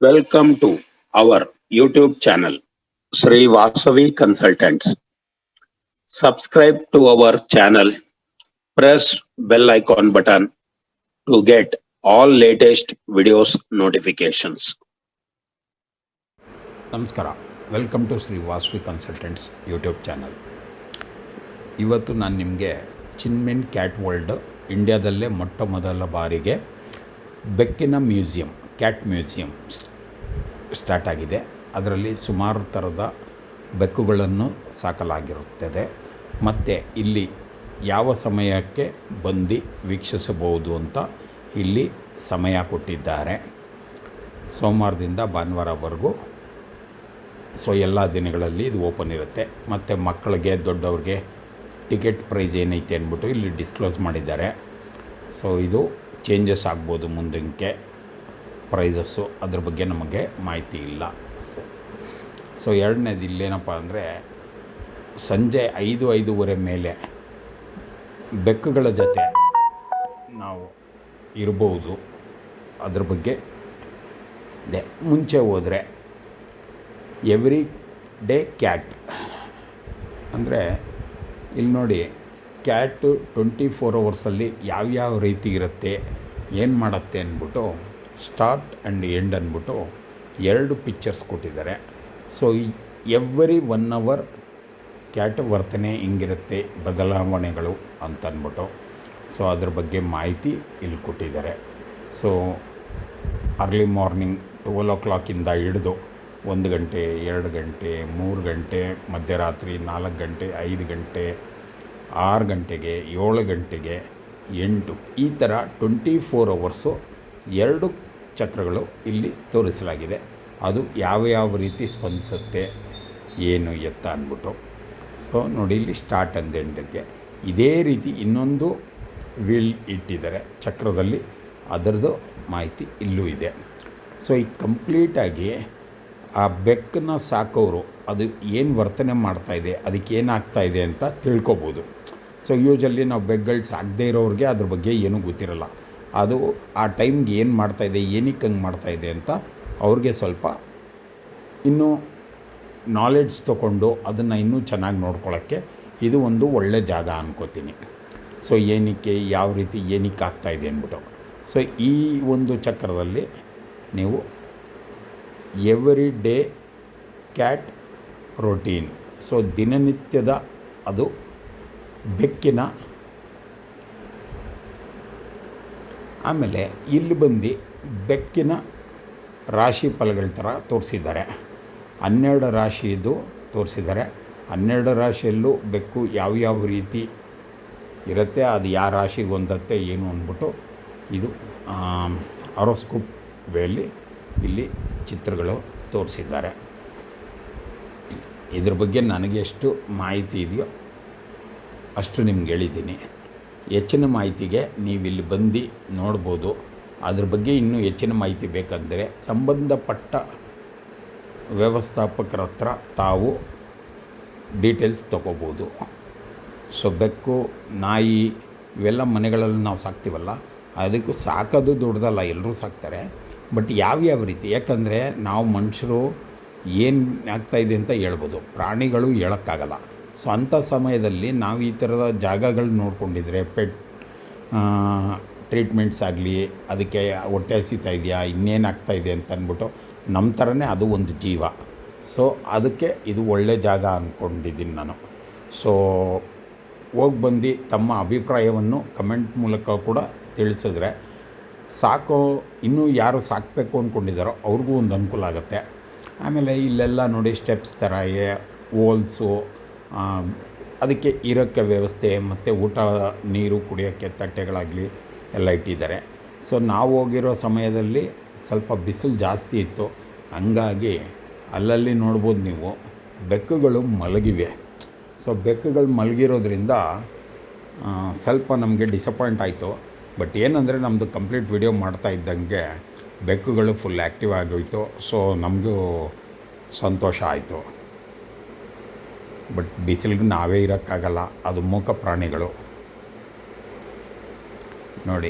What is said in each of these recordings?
Welcome to our YouTube channel, Sri Vasavi Consultants. Subscribe to our channel, press bell icon button to get all latest videos notifications. ನಮಸ್ಕಾರ, welcome to Shri Vasavi Consultants YouTube channel. ಇವತ್ತು ನಾನು ನಿಮಗೆ ಚಿನ್ಮಿನ್ cat world ಇಂಡಿಯಾದಲ್ಲೇ ಮೊಟ್ಟ ಮೊದಲ ಬಾರಿಗೆ ಬೆಕ್ಕಿನ museum, cat museum start ಆಗಿದೆ. ಅದರಲ್ಲಿ ಸುಮಾರು ಥರದ ಬೆಕ್ಕುಗಳನ್ನು ಸಾಕಲಾಗಿರುತ್ತದೆ. ಮತ್ತು ಇಲ್ಲಿ ಯಾವ ಸಮಯಕ್ಕೆ ಬಂದು ವೀಕ್ಷಿಸಬಹುದು ಅಂತ ಇಲ್ಲಿ ಸಮಯ ಕೊಟ್ಟಿದ್ದಾರೆ. ಸೋಮವಾರದಿಂದ ಭಾನುವಾರವರೆಗೂ. ಸೊ ಎಲ್ಲ ದಿನಗಳಲ್ಲಿ ಇದು ಓಪನ್ ಇರುತ್ತೆ. ಮತ್ತು ಮಕ್ಕಳಿಗೆ, ದೊಡ್ಡವ್ರಿಗೆ ಟಿಕೆಟ್ ಪ್ರೈಸ್ ಏನೈತೆ ಅಂದ್ಬಿಟ್ಟು ಇಲ್ಲಿ ಡಿಸ್ಕ್ಲೋಸ್ ಮಾಡಿದ್ದಾರೆ. ಸೊ ಇದು ಚೇಂಜಸ್ ಆಗ್ಬೋದು ಮುಂದಕ್ಕೆ ಪ್ರೈಸಸ್ಸು, ಅದ್ರ ಬಗ್ಗೆ ನಮಗೆ ಮಾಹಿತಿ ಇಲ್ಲ. ಸೊ ಎರಡನೇದು ಇಲ್ಲೇನಪ್ಪ ಅಂದರೆ, ಸಂಜೆ 5-5:30 ಮೇಲೆ ಬೆಕ್ಕುಗಳ ಜೊತೆ ನಾವು ಇರ್ಬೋದು. ಅದ್ರ ಬಗ್ಗೆ ಮುಂಚೆ ಹೋದರೆ ಎವ್ರಿ ಡೇ ಕ್ಯಾಟ್ ಅಂದರೆ ಇಲ್ಲಿ ನೋಡಿ, ಕ್ಯಾಟು 24 ಅವರ್ಸಲ್ಲಿ ಯಾವ್ಯಾವ ರೀತಿ ಇರುತ್ತೆ, ಏನು ಮಾಡುತ್ತೆ ಅಂದ್ಬಿಟ್ಟು ಸ್ಟಾರ್ಟ್ ಆ್ಯಂಡ್ ಎಂಡ್ ಅಂದ್ಬಿಟ್ಟು 2 ಪಿಕ್ಚರ್ಸ್ ಕೊಟ್ಟಿದ್ದಾರೆ. ಸೊ ಎವ್ರಿ 1 ಅವರ್ ಕ್ಯಾಟ್ ವರ್ತನೆ ಹಿಂಗಿರುತ್ತೆ, ಬದಲಾವಣೆಗಳು ಅಂತಂದ್ಬಿಟ್ಟು ಸೊ ಅದ್ರ ಬಗ್ಗೆ ಮಾಹಿತಿ ಇಲ್ಲಿ ಕೊಟ್ಟಿದ್ದಾರೆ. ಸೊ ಅರ್ಲಿ ಮಾರ್ನಿಂಗ್ 12 o'clock ಹಿಡಿದು 1 ಗಂಟೆ, 2 ಗಂಟೆ, 3 ಗಂಟೆ, ಮಧ್ಯರಾತ್ರಿ 4 ಗಂಟೆ, 5 ಗಂಟೆ, 6 ಗಂಟೆಗೆ, 7 ಗಂಟೆಗೆ, 8 ಈ ಥರ 24 ಅವರ್ಸು 2 ಚಕ್ರಗಳು ಇಲ್ಲಿ ತೋರಿಸಲಾಗಿದೆ. ಅದು ಯಾವ ರೀತಿ ಸ್ಪಂದಿಸುತ್ತೆ, ಏನು ಎತ್ತ ಅಂದ್ಬಿಟ್ಟು. ಸೊ ನೋಡಿ, ಇಲ್ಲಿ ಸ್ಟಾರ್ಟ್ ಅಂಡ್ ಎಂಡ್ಗೆ ಇದೇ ರೀತಿ ಇನ್ನೊಂದು ವೀಲ್ ಇಟ್ಟಿದ್ದಾರೆ ಚಕ್ರದಲ್ಲಿ, ಅದರದ್ದು ಮಾಹಿತಿ ಇಲ್ಲೂ ಇದೆ. ಸೊ ಈ ಕಂಪ್ಲೀಟಾಗಿ ಆ ಬೆಕ್ಕನ್ನ ಸಾಕೋರು ಅದು ಏನು ವರ್ತನೆ ಮಾಡ್ತಾಯಿದೆ, ಅದಕ್ಕೆ ಏನಾಗ್ತಾಯಿದೆ ಅಂತ ತಿಳ್ಕೊಬೋದು. ಸೊ ಯೂಶಲಿ ನಾವು ಬೆಕ್ಗಳು ಸಾಕದೇ ಇರೋರಿಗೆ ಅದ್ರ ಬಗ್ಗೆ ಏನೂ ಗೊತ್ತಿರಲ್ಲ. ಅದು ಆ ಟೈಮ್ಗೆ ಏನು ಮಾಡ್ತಾಯಿದೆ, ಏನಕ್ಕೆ ಹಂಗೆ ಮಾಡ್ತಾಯಿದೆ ಅಂತ ಅವ್ರಿಗೆ ಸ್ವಲ್ಪ ಇನ್ನೂ ನಾಲೆಡ್ಜ್ ತೊಗೊಂಡು ಅದನ್ನು ಇನ್ನೂ ಚೆನ್ನಾಗಿ ನೋಡ್ಕೊಳ್ಳೋಕ್ಕೆ ಇದು ಒಂದು ಒಳ್ಳೆ ಜಾಗ ಅನ್ಕೋತೀನಿ. ಸೊ ಏನಕ್ಕೆ, ಯಾವ ರೀತಿ ಏನಕ್ಕೆ ಆಗ್ತಾಯಿದೆ ಅಂದ್ಬಿಟ್ಟು. ಸೊ ಈ ಒಂದು ಚಕ್ರದಲ್ಲಿ ನೀವು every day cat routine, so ದಿನನಿತ್ಯದ ಅದು ಬೆಕ್ಕಿನ. ಆಮೇಲೆ ಇಲ್ಲಿ ಬಂದು ಬೆಕ್ಕಿನ ರಾಶಿ ಫಲಗಳ ಥರ ತೋರಿಸಿದ್ದಾರೆ. 12 ರಾಶಿದು ತೋರಿಸಿದ್ದಾರೆ. 12 ರಾಶಿಯಲ್ಲೂ ಬೆಕ್ಕು ಯಾವ್ಯಾವ ರೀತಿ ಇರುತ್ತೆ, ಅದು ಯಾವ ರಾಶಿಗೆ ಹೊಂದತ್ತೆ ಏನು ಅಂದ್ಬಿಟ್ಟು ಇದು ಹಾರೋಸ್ಕೋಪ್ ವೇಲಿ ಇಲ್ಲಿ ಚಿತ್ರಗಳು ತೋರಿಸಿದ್ದಾರೆ. ಇದ್ರ ಬಗ್ಗೆ ನನಗೆ ಎಷ್ಟು ಮಾಹಿತಿ ಇದೆಯೋ ಅಷ್ಟು ನಿಮ್ಗೆ ಹೇಳಿದ್ದೀನಿ. ಹೆಚ್ಚಿನ ಮಾಹಿತಿಗೆ ನೀವಿಲ್ಲಿ ಬಂದು ನೋಡ್ಬೋದು. ಅದ್ರ ಬಗ್ಗೆ ಇನ್ನೂ ಹೆಚ್ಚಿನ ಮಾಹಿತಿ ಬೇಕಂದರೆ ಸಂಬಂಧಪಟ್ಟ ವ್ಯವಸ್ಥಾಪಕರ ಹತ್ರ ತಾವು ಡೀಟೇಲ್ಸ್ ತೊಗೋಬೋದು. ಸೊ ಬೆಕ್ಕು, ನಾಯಿ ಇವೆಲ್ಲ ಮನೆಗಳಲ್ಲಿ ನಾವು ಸಾಕ್ತೀವಲ್ಲ, ಅದಕ್ಕೂ ಸಾಕೋದು ದೊಡ್ಡದಲ್ಲ, ಎಲ್ಲರೂ ಸಾಕ್ತಾರೆ. ಬಟ್ ಯಾವ್ಯಾವ ರೀತಿ, ಯಾಕಂದರೆ ನಾವು ಮನುಷ್ಯರು ಏನು ಆಗ್ತಾಯಿದೆ ಅಂತ ಹೇಳ್ಬೋದು, ಪ್ರಾಣಿಗಳು ಹೇಳೋಕ್ಕಾಗಲ್ಲ. ಸೊ ಅಂಥ ಸಮಯದಲ್ಲಿ ನಾವು ಈ ಥರದ ಜಾಗಗಳು ನೋಡ್ಕೊಂಡಿದ್ರೆ, ಪೆಟ್ ಟ್ರೀಟ್ಮೆಂಟ್ಸ್ ಆಗಲಿ, ಅದಕ್ಕೆ ಹೊಟ್ಟೆ ಹಸಿತಾ ಇದೆಯಾ, ಇನ್ನೇನು ಆಗ್ತಾಯಿದೆ ಅಂತ ಅಂದ್ಬಿಟ್ಟು ನಮ್ಮ ಥರನೇ ಅದು ಒಂದು ಜೀವ. ಸೊ ಅದಕ್ಕೆ ಇದು ಒಳ್ಳೆ ಜಾಗ ಅಂದ್ಕೊಂಡಿದ್ದೀನಿ ನಾನು. ಸೊ ಹೋಗಿ ಬಂದು ತಮ್ಮ ಅಭಿಪ್ರಾಯವನ್ನು ಕಮೆಂಟ್ ಮೂಲಕ ಕೂಡ ತಿಳಿಸಿದ್ರೆ ಸಾಕೋ, ಇನ್ನೂ ಯಾರು ಸಾಕಬೇಕು ಅಂದ್ಕೊಂಡಿದ್ದಾರೋ ಅವ್ರಿಗೂ ಒಂದು ಅನುಕೂಲ ಆಗುತ್ತೆ. ಆಮೇಲೆ ಇಲ್ಲೆಲ್ಲ ನೋಡಿ ಸ್ಟೆಪ್ಸ್ ಥರ ಓಲ್ಸು, ಅದಕ್ಕೆ ಇರೋಕ್ಕೆ ವ್ಯವಸ್ಥೆ, ಮತ್ತು ಊಟ ನೀರು ಕುಡಿಯೋಕ್ಕೆ ತಟ್ಟೆಗಳಾಗಲಿ ಎಲ್ಲ ಇಟ್ಟಿದ್ದಾರೆ. ಸೊ ನಾವು ಹೋಗಿರೋ ಸಮಯದಲ್ಲಿ ಸ್ವಲ್ಪ ಬಿಸಿಲು ಜಾಸ್ತಿ ಇತ್ತು, ಹಂಗಾಗಿ ಅಲ್ಲಲ್ಲಿ ನೋಡ್ಬೋದು ನೀವು ಬೆಕ್ಕುಗಳು ಮಲಗಿವೆ. ಸೊ ಬೆಕ್ಕುಗಳು ಮಲಗಿರೋದ್ರಿಂದ ಸ್ವಲ್ಪ ನಮಗೆ ಡಿಸಪಾಯಿಂಟ್ ಆಯಿತು. ಬಟ್ ಏನಂದರೆ ನಮ್ಮದು ಕಂಪ್ಲೀಟ್ ವಿಡಿಯೋ ಮಾಡ್ತಾ ಇದ್ದಂಗೆ ಬೆಕ್ಕುಗಳು ಫುಲ್ ಆ್ಯಕ್ಟಿವ್ ಆಗೋಯಿತು. ಸೊ ನಮಗೂ ಸಂತೋಷ ಆಯಿತು. ಬಟ್ ಬಿಸಿಲಿಗೆ ನಾವೇ ಇರೋಕ್ಕಾಗಲ್ಲ, ಅದು ಮೂಕ ಪ್ರಾಣಿಗಳು. ನೋಡಿ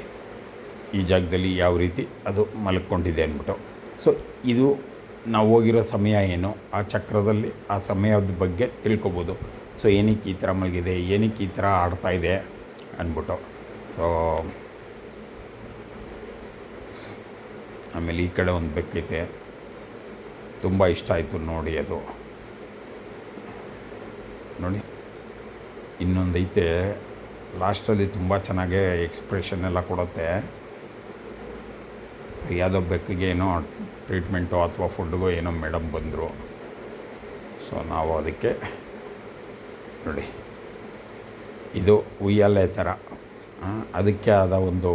ಈ ಜಾಗದಲ್ಲಿ ಯಾವ ರೀತಿ ಅದು ಮಲ್ಕೊಂಡಿದೆ ಅಂದ್ಬಿಟ್ಟು. ಸೊ ಇದು ನಾವು ಹೋಗಿರೋ ಸಮಯ ಏನು, ಆ ಚಕ್ರದಲ್ಲಿ ಆ ಸಮಯದ ಬಗ್ಗೆ ತಿಳ್ಕೊಬೋದು. ಸೊ ಏನಕ್ಕೆ ಈ ಥರ ಮಲಗಿದೆ, ಏನಕ್ಕೆ ಈ ಥರ ಆಡ್ತಾಯಿದೆ ಅಂದ್ಬಿಟ್ಟು. ಸೊ ಆಮೇಲೆ ಈ ಕಡೆ ಒಂದು ಬೆಕ್ಕೈತೆ, ತುಂಬ ಇಷ್ಟ ಆಯಿತು ನೋಡಿ. ಅದು ನೋಡಿ, ಇನ್ನೊಂದೈತೆ ಲಾಸ್ಟಲ್ಲಿ ತುಂಬ ಚೆನ್ನಾಗೇ ಎಕ್ಸ್ಪ್ರೆಷನ್ ಎಲ್ಲ ಕೊಡುತ್ತೆ. ಸೊ ಯಾವುದೋ ಬೆಕ್ಕಿಗೆ ಏನೋ ಟ್ರೀಟ್ಮೆಂಟು ಅಥವಾ ಫುಡ್ಗೋ ಏನೋ ಮೇಡಮ್ ಬಂದರು. ಸೊ ನಾವು ಅದಕ್ಕೆ ನೋಡಿ, ಇದು ಉಯ್ಯಾಲೆ ಥರ, ಅದಕ್ಕೆ ಆದ ಒಂದು.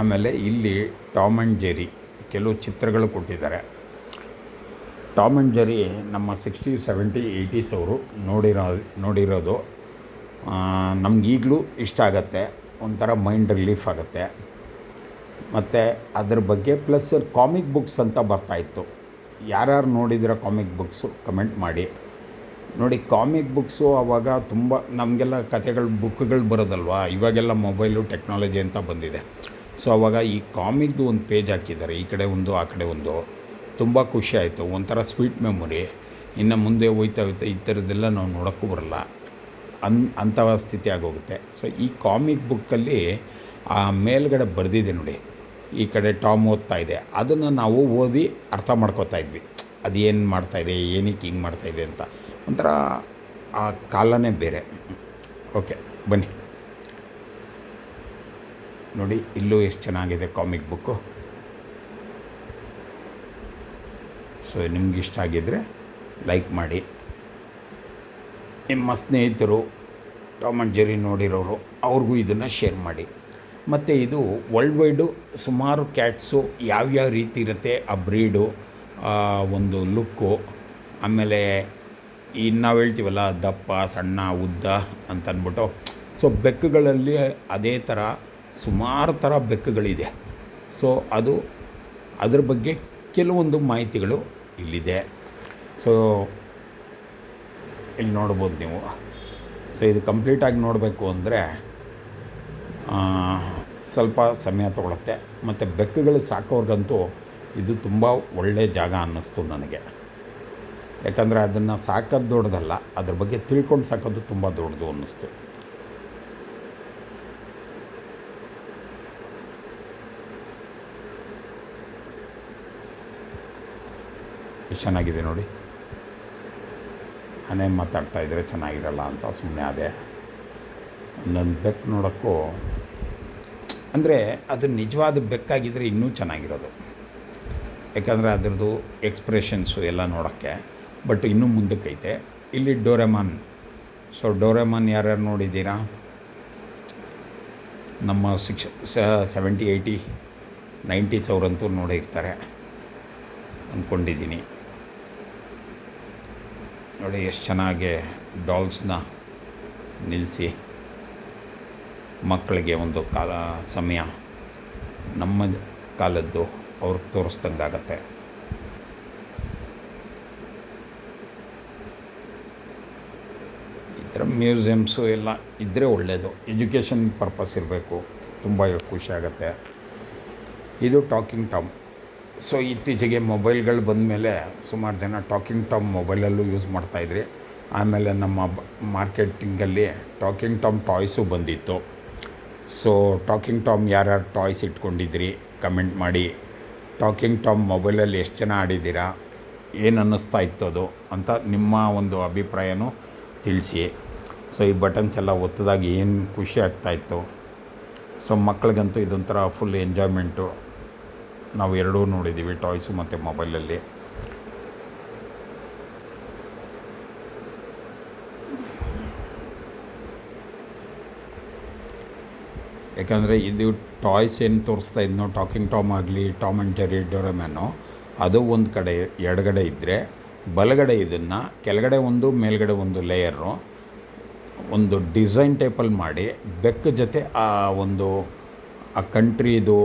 ಆಮೇಲೆ ಇಲ್ಲಿ ಟಾಮ್ ಆ್ಯಂಡ್ ಜೆರಿ ಕೆಲವು ಚಿತ್ರಗಳು ಕೊಟ್ಟಿದ್ದಾರೆ. ಟಾಮ್ ಆ್ಯಂಡ್ ಜೆರಿ ನಮ್ಮ 60, 70, 80s ಅವರು ನೋಡಿರೋದು. ನಮಗೀಗಲೂ ಇಷ್ಟ ಆಗುತ್ತೆ, ಒಂಥರ ಮೈಂಡ್ ರಿಲೀಫ್ ಆಗುತ್ತೆ. ಮತ್ತು ಅದ್ರ ಬಗ್ಗೆ ಪ್ಲಸ್ ಕಾಮಿಕ್ ಬುಕ್ಸ್ ಅಂತ ಬರ್ತಾಯಿತ್ತು. ಯಾರ್ಯಾರು ನೋಡಿದಿರೋ ಕಾಮಿಕ್ ಬುಕ್ಸು ಕಮೆಂಟ್ ಮಾಡಿ. ನೋಡಿ, ಕಾಮಿಕ್ ಬುಕ್ಸು ಆವಾಗ ತುಂಬ ನಮಗೆಲ್ಲ ಕಥೆಗಳು ಬುಕ್ಗಳು ಬರೋದಲ್ವ. ಇವಾಗೆಲ್ಲ ಮೊಬೈಲು ಟೆಕ್ನಾಲಜಿ ಅಂತ ಬಂದಿದೆ. ಸೊ ಆವಾಗ ಈ ಕಾಮಿಕ್ದು ಒಂದು ಪೇಜ್ ಹಾಕಿದ್ದಾರೆ, ಈ ಕಡೆ ಒಂದು ಆ ಕಡೆ ಒಂದು. ತುಂಬ ಖುಷಿ ಆಯಿತು, ಒಂಥರ ಸ್ವೀಟ್ ಮೆಮೊರಿ. ಇನ್ನು ಮುಂದೆ ಹೋಯ್ತಾ ಈ ಥರದ್ದೆಲ್ಲ ನಾವು ನೋಡೋಕ್ಕೂ ಬರಲ್ಲ, ಅಂಥ ಸ್ಥಿತಿ ಆಗೋಗುತ್ತೆ. ಸೊ ಈ ಕಾಮಿಕ್ ಬುಕ್ಕಲ್ಲಿ ಆ ಮೇಲ್ಗಡೆ ಬರೆದಿದೆ ನೋಡಿ, ಈ ಕಡೆ ಟಾಮ್ ಓದ್ತಾ ಇದೆ, ಅದನ್ನು ನಾವು ಓದಿ ಅರ್ಥ ಮಾಡ್ಕೋತಾ ಇದ್ವಿ. ಅದು ಏನು ಮಾಡ್ತಾಯಿದೆ, ಏನಕ್ಕೆ ಹಿಂಗೆ ಮಾಡ್ತಾಯಿದೆ ಅಂತ. ಒಂಥರ ಆ ಕಾಲನೇ ಬೇರೆ. ಓಕೆ, ಬನ್ನಿ ನೋಡಿ, ಇಲ್ಲೂ ಎಷ್ಟು ಚೆನ್ನಾಗಿದೆ ಕಾಮಿಕ್ ಬುಕ್ಕು. ಸೊ ನಿಮ್ಗೆ ಇಷ್ಟ ಆಗಿದ್ದರೆ ಲೈಕ್ ಮಾಡಿ, ನಿಮ್ಮ ಸ್ನೇಹಿತರು ಟಾಮ್ ಆ್ಯಂಡ್ ಜೆರಿ ನೋಡಿರೋರು ಅವ್ರಿಗೂ ಇದನ್ನು ಶೇರ್ ಮಾಡಿ. ಮತ್ತು ಇದು ವರ್ಲ್ಡ್ ವೈಡು ಸುಮಾರು ಕ್ಯಾಟ್ಸು ಯಾವ್ಯಾವ ರೀತಿ ಇರುತ್ತೆ, ಆ ಬ್ರೀಡು, ಒಂದು ಲುಕ್ಕು, ಆಮೇಲೆ ನಾವು ಹೇಳ್ತೀವಲ್ಲ ದಪ್ಪ, ಸಣ್ಣ, ಉದ್ದ ಅಂತಂದ್ಬಿಟ್ಟು. ಸೊ ಬೆಕ್ಕುಗಳಲ್ಲಿ ಅದೇ ಥರ ಸುಮಾರು ಥರ ಬೆಕ್ಕುಗಳಿದೆ. ಸೊ ಅದ್ರ ಬಗ್ಗೆ ಕೆಲವೊಂದು ಮಾಹಿತಿಗಳು ಇಲ್ಲಿದೆ. ಸೊ ಇಲ್ಲಿ ನೋಡ್ಬೋದು ನೀವು. ಸೊ ಇದು ಕಂಪ್ಲೀಟಾಗಿ ನೋಡಬೇಕು ಅಂದರೆ ಸ್ವಲ್ಪ ಸಮಯ ತೊಗೊಳುತ್ತೆ. ಮತ್ತು ಬೆಕ್ಕುಗಳು ಸಾಕೋರ್ಗಂತೂ ಇದು ತುಂಬ ಒಳ್ಳೆಯ ಜಾಗ ಅನ್ನಿಸ್ತು ನನಗೆ. ಯಾಕಂದರೆ ಅದನ್ನು ಸಾಕೋದು ದೊಡ್ಡದಲ್ಲ, ಅದ್ರ ಬಗ್ಗೆ ತಿಳ್ಕೊಂಡು ಸಾಕೋದು ತುಂಬ ದೊಡ್ಡದು ಅನ್ನಿಸ್ತು. ಚೆನ್ನಾಗಿದೆ ನೋಡಿ. ನಾನೇ ಮಾತಾಡ್ತಾಯಿದ್ರೆ ಚೆನ್ನಾಗಿರಲ್ಲ ಅಂತ ಸುಮ್ಮನೆ ಅದೇ. ಒಂದೊಂದು ಬೆಕ್ಕು ನೋಡೋಕ್ಕೂ, ಅಂದರೆ ಅದು ನಿಜವಾದ ಬೆಕ್ಕಾಗಿದ್ದರೆ ಇನ್ನೂ ಚೆನ್ನಾಗಿರೋದು. ಯಾಕಂದರೆ ಅದರದ್ದು ಎಕ್ಸ್ಪ್ರೆಷನ್ಸು ಎಲ್ಲ ನೋಡೋಕ್ಕೆ. ಬಟ್ ಇನ್ನೂ ಮುಂದಕ್ಕೈತೆ. ಇಲ್ಲಿ ಡೋರೆಮಾನ್. ಸೊ ಡೋರೆಮಾನ್ ಯಾರ್ಯಾರು ನೋಡಿದ್ದೀರಾ? ನಮ್ಮ 70, 80, 90s ಅವರಂತೂ ನೋಡಿರ್ತಾರೆ ಅಂದ್ಕೊಂಡಿದ್ದೀನಿ. ನೋಡಿ ಎಷ್ಟು ಚೆನ್ನಾಗಿ ಡಾಲ್ಸ್ನ ನಿಲ್ಲಿಸಿ ಮಕ್ಕಳಿಗೆ ಒಂದು ಸಮಯ ನಮ್ಮ ಕಾಲದ್ದು ಅವ್ರಿಗೆ ತೋರಿಸ್ದಂಗಾಗತ್ತೆ. ಈ ಥರ ಮ್ಯೂಸಿಯಮ್ಸು ಎಲ್ಲ ಇದ್ದರೆ ಒಳ್ಳೆಯದು. ಎಜುಕೇಷನ್ ಪರ್ಪಸ್ ಇರಬೇಕು, ತುಂಬ ಖುಷಿ ಆಗುತ್ತೆ. ಇದು ಟಾಕಿಂಗ್ ಟಾಮ್. ಸೊ ಇತ್ತೀಚೆಗೆ ಮೊಬೈಲ್ಗಳು ಬಂದಮೇಲೆ ಸುಮಾರು ಜನ ಟಾಕಿಂಗ್ ಟಾಮ್ ಮೊಬೈಲಲ್ಲೂ ಯೂಸ್ ಮಾಡ್ತಾಯಿದ್ರಿ. ಆಮೇಲೆ ನಮ್ಮ ಮಾರ್ಕೆಟಿಂಗಲ್ಲಿ ಟಾಕಿಂಗ್ ಟಾಮ್ ಟಾಯ್ಸು ಬಂದಿತ್ತು. ಸೊ ಟಾಕಿಂಗ್ ಟಾಮ್ ಯಾರ್ಯಾರು ಟಾಯ್ಸ್ ಇಟ್ಕೊಂಡಿದ್ರಿ ಕಮೆಂಟ್ ಮಾಡಿ. ಟಾಕಿಂಗ್ ಟಾಮ್ ಮೊಬೈಲಲ್ಲಿ ಎಷ್ಟು ಜನ ಆಡಿದ್ದೀರಾ, ಏನು ಅನ್ನಿಸ್ತಾ ಇತ್ತು ಅದು ಅಂತ ನಿಮ್ಮ ಒಂದು ಅಭಿಪ್ರಾಯನೂ ತಿಳಿಸಿ. ಸೊ ಈ ಬಟನ್ಸ್ ಎಲ್ಲ ಒತ್ತಿದಾಗ ಏನು ಖುಷಿ ಆಗ್ತಾಯಿತ್ತು. ಸೊ ಮಕ್ಕಳಿಗಂತೂ ಇದೊಂಥರ ಫುಲ್ ಎಂಜಾಯ್ಮೆಂಟು. ನಾವು ಎರಡೂ ನೋಡಿದ್ದೀವಿ, ಟಾಯ್ಸು ಮತ್ತು ಮೊಬೈಲಲ್ಲಿ. ಯಾಕಂದರೆ ಇದು ಟಾಯ್ಸ್ ಏನು ತೋರಿಸ್ತಾ ಇದ್ನೋ, ಟಾಕಿಂಗ್ ಟಾಮ್ ಆಗಲಿ, ಟಾಮ್ ಆ್ಯಂಡ್ ಜೆರಿ, ಡೋರೆಮಾನು, ಅದು ಒಂದು ಕಡೆ ಎಡಗಡೆ ಇದ್ದರೆ, ಬಲಗಡೆ ಇದನ್ನು ಕೆಳಗಡೆ ಒಂದು ಮೇಲ್ಗಡೆ ಒಂದು ಲೇಯರು ಒಂದು ಡಿಸೈನ್ ಟೈಪಲ್ಲಿ ಮಾಡಿ ಬೆಕ್ಕ ಜೊತೆ ಆ ಒಂದು ಆ ಕಂಟ್ರಿದು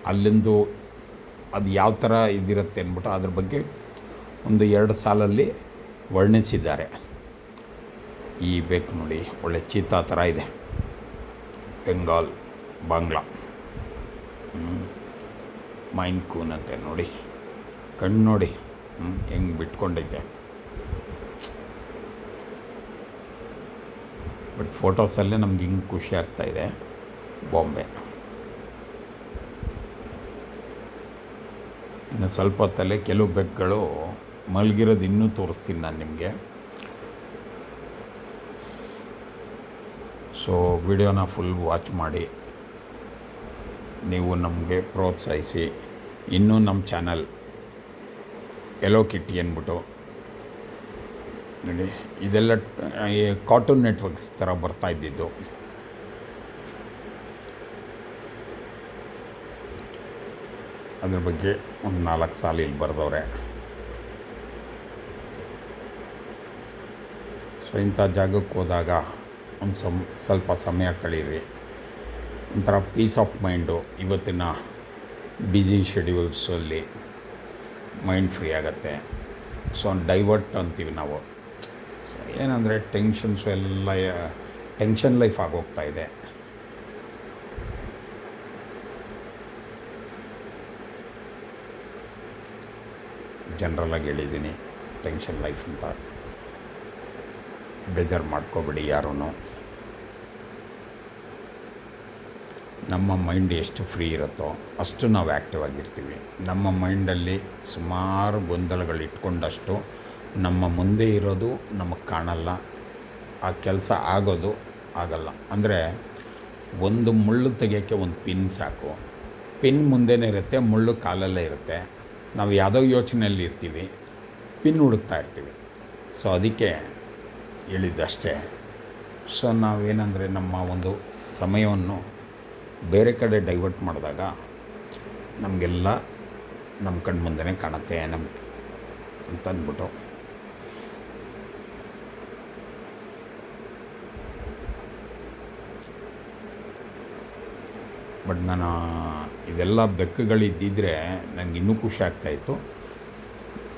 ಅಲ್ಲಿಂದು ಅದು ಯಾವ ಥರ ಇದಿರುತ್ತೆ ಅಂದ್ಬಿಟ್ಟು ಅದ್ರ ಬಗ್ಗೆ ಒಂದು 2 ಸಾಲಲ್ಲಿ ವರ್ಣಿಸಿದ್ದಾರೆ. ಈ ಬೆಕ್ಕು ನೋಡಿ ಒಳ್ಳೆ ಚೀತಾ ಥರ ಇದೆ, ಬೆಂಗಾಲ್ ಬಾಂಗ್ಲಾ. ಮೈನ್ ಕೂನ್ ಅಂತೆ ನೋಡಿ, ಕಣ್ಣು ನೋಡಿ ಹೆಂಗೆ ಬಿಟ್ಕೊಂಡೈತೆ. ಬಟ್ ಫೋಟೋಸಲ್ಲೇ ನಮ್ಗೆ ಹಿಂಗೆ ಖುಷಿ ಆಗ್ತಾಯಿದೆ. ಬಾಂಬೆ ಇನ್ನು ಸ್ವಲ್ಪ ಹೊತ್ತಲ್ಲೇ ಕೆಲವು ಬೆಕ್ಕುಗಳು ಮಲಗಿರೋದು ಇನ್ನೂ ತೋರಿಸ್ತೀನಿ ನಾನು ನಿಮಗೆ. ಸೊ ವಿಡಿಯೋನ ಫುಲ್ ವಾಚ್ ಮಾಡಿ ನೀವು ನಮಗೆ ಪ್ರೋತ್ಸಾಹಿಸಿ. ಇನ್ನೂ ನಮ್ಮ ಚಾನಲ್ ಎಲೋ ಕಿಟ್ಟಿ ಅಂದ್ಬಿಟ್ಟು ನೋಡಿ, ಇದೆಲ್ಲ ಕಾರ್ಟೂನ್ ನೆಟ್ವರ್ಕ್ಸ್ ಥರ ಬರ್ತಾಯಿದ್ದಿದ್ದು. ಅದ್ರ ಬಗ್ಗೆ ಒಂದು 4 ಸಾಲು ಇಲ್ಲಿ ಬರೆದವ್ರೆ. ಸೊ ಇಂಥ ಜಾಗಕ್ಕೆ ಹೋದಾಗ ಒಂದು ಸ್ವಲ್ಪ ಸಮಯ ಕಳೀರಿ. ಒಂಥರ ಪೀಸ್ ಆಫ್ ಮೈಂಡು. ಇವತ್ತಿನ ಬ್ಯುಸಿ ಶೆಡ್ಯೂಲ್ಸಲ್ಲಿ ಮೈಂಡ್ ಫ್ರೀ ಆಗುತ್ತೆ. ಸೊ ಡೈವರ್ಟ್ ಅಂತೀವಿ ನಾವು. ಸೊ ಏನಂದರೆ ಟೆನ್ಷನ್ಸು ಎಲ್ಲ ಟೆನ್ಷನ್ ಲೈಫ್ ಆಗೋಗ್ತಾ ಇದೆ. ಜನರಲಾಗಿ ಹೇಳಿದ್ದೀನಿ ಟೆನ್ಷನ್ ಲೈಫ್ ಅಂತ. ಬೇಜಾರು ಮಾಡ್ಕೋಬೇಡಿ ಯಾರೂ. ನಮ್ಮ ಮೈಂಡ್ ಎಷ್ಟು ಫ್ರೀ ಇರುತ್ತೋ ಅಷ್ಟು ನಾವು ಆ್ಯಕ್ಟಿವ್ ಆಗಿರ್ತೀವಿ. ನಮ್ಮ ಮೈಂಡಲ್ಲಿ ಸುಮಾರು ಗೊಂದಲಗಳು ಇಟ್ಕೊಂಡಷ್ಟು ನಮ್ಮ ಮುಂದೆ ಇರೋದು ನಮಗೆ ಕಾಣಲ್ಲ, ಆ ಕೆಲಸ ಆಗೋದು ಆಗಲ್ಲ. ಅಂದರೆ ಒಂದು ಮುಳ್ಳು ತೆಗೆಯೋಕ್ಕೆ ಒಂದು ಪಿನ್ ಸಾಕು. ಪಿನ್ ಮುಂದೆನೇ ಇರುತ್ತೆ, ಮುಳ್ಳು ಕಾಲಲ್ಲೇ ಇರುತ್ತೆ. ನಾವು ಯಾವುದೋ ಯೋಚನೆಯಲ್ಲಿ ಇರ್ತೀವಿ, ಪಿನ್ ಹುಡುಕ್ತಾ ಇರ್ತೀವಿ. ಸೊ ಅದಕ್ಕೆ ಹೇಳಿದ್ದಷ್ಟೇ. ಸೊ ನಾವೇನಂದರೆ ನಮ್ಮ ಒಂದು ಸಮಯವನ್ನು ಬೇರೆ ಕಡೆ ಡೈವರ್ಟ್ ಮಾಡಿದಾಗ ನಮಗೆಲ್ಲ ನಮ್ಮ ಕಣ್ಣು ಮುಂದೆನೇ ಕಾಣುತ್ತೆ ಅಂತಂದ್ಬಿಟ್ಟು ಬಟ್ ನಾನು ಇದೆಲ್ಲ ಬೆಕ್ಕುಗಳಿದ್ದಿದ್ದರೆ ನನಗೆ ಇನ್ನೂ ಖುಷಿ ಆಗ್ತಾಯಿತ್ತು.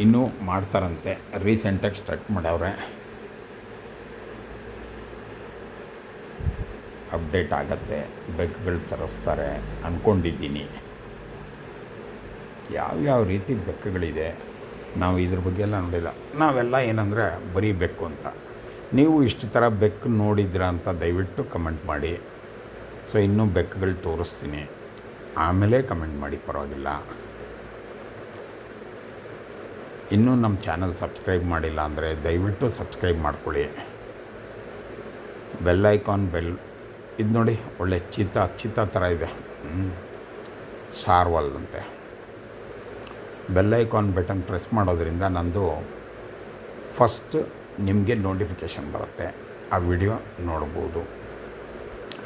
ಇನ್ನೂ ಮಾಡ್ತಾರಂತೆ, ರೀಸೆಂಟಾಗಿ ಸ್ಟಾರ್ಟ್ ಮಾಡವ್ರೆ. ಅಪ್ಡೇಟ್ ಆಗತ್ತೆ, ಬೆಕ್ಕುಗಳು ತರಿಸ್ತಾರೆ ಅಂದ್ಕೊಂಡಿದ್ದೀನಿ. ಯಾವ್ಯಾವ ರೀತಿ ಬೆಕ್ಕುಗಳಿದೆ ನಾವು ಇದ್ರ ಬಗ್ಗೆ ಎಲ್ಲ ನೋಡಿಲ್ಲ. ನಾವೆಲ್ಲ ಏನಂದರೆ ಬರೀ ಬೆಕ್ಕು ಅಂತ. ನೀವು ಇಷ್ಟು ಥರ ಬೆಕ್ಕು ನೋಡಿದ್ದೀರಾ ಅಂತ ದಯವಿಟ್ಟು ಕಮೆಂಟ್ ಮಾಡಿ. ಸೊ ಇನ್ನೂ ಬೆಕ್ಕುಗಳು ತೋರಿಸ್ತೀನಿ, ಆಮೇಲೆ ಕಮೆಂಟ್ ಮಾಡಿ, ಪರವಾಗಿಲ್ಲ. ಇನ್ನೂ ನಮ್ಮ ಚಾನಲ್ ಸಬ್ಸ್ಕ್ರೈಬ್ ಮಾಡಿಲ್ಲ ಅಂದರೆ ದಯವಿಟ್ಟು ಸಬ್ಸ್ಕ್ರೈಬ್ ಮಾಡ್ಕೊಳ್ಳಿ. ಬೆಲ್ ಐಕಾನ್ ಇದು ನೋಡಿ, ಒಳ್ಳೆ ಚಿತ್ತ ಥರ ಇದೆ. ಶಾರ್ವಲ್ ಅಂತೆ. ಬೆಲ್ ಐಕಾನ್ ಬಟನ್ ಪ್ರೆಸ್ ಮಾಡೋದ್ರಿಂದ ನಂದು ಫಸ್ಟ್ ನಿಮಗೆ ನೋಟಿಫಿಕೇಷನ್ ಬರುತ್ತೆ, ಆ ವಿಡಿಯೋ ನೋಡ್ಬೋದು.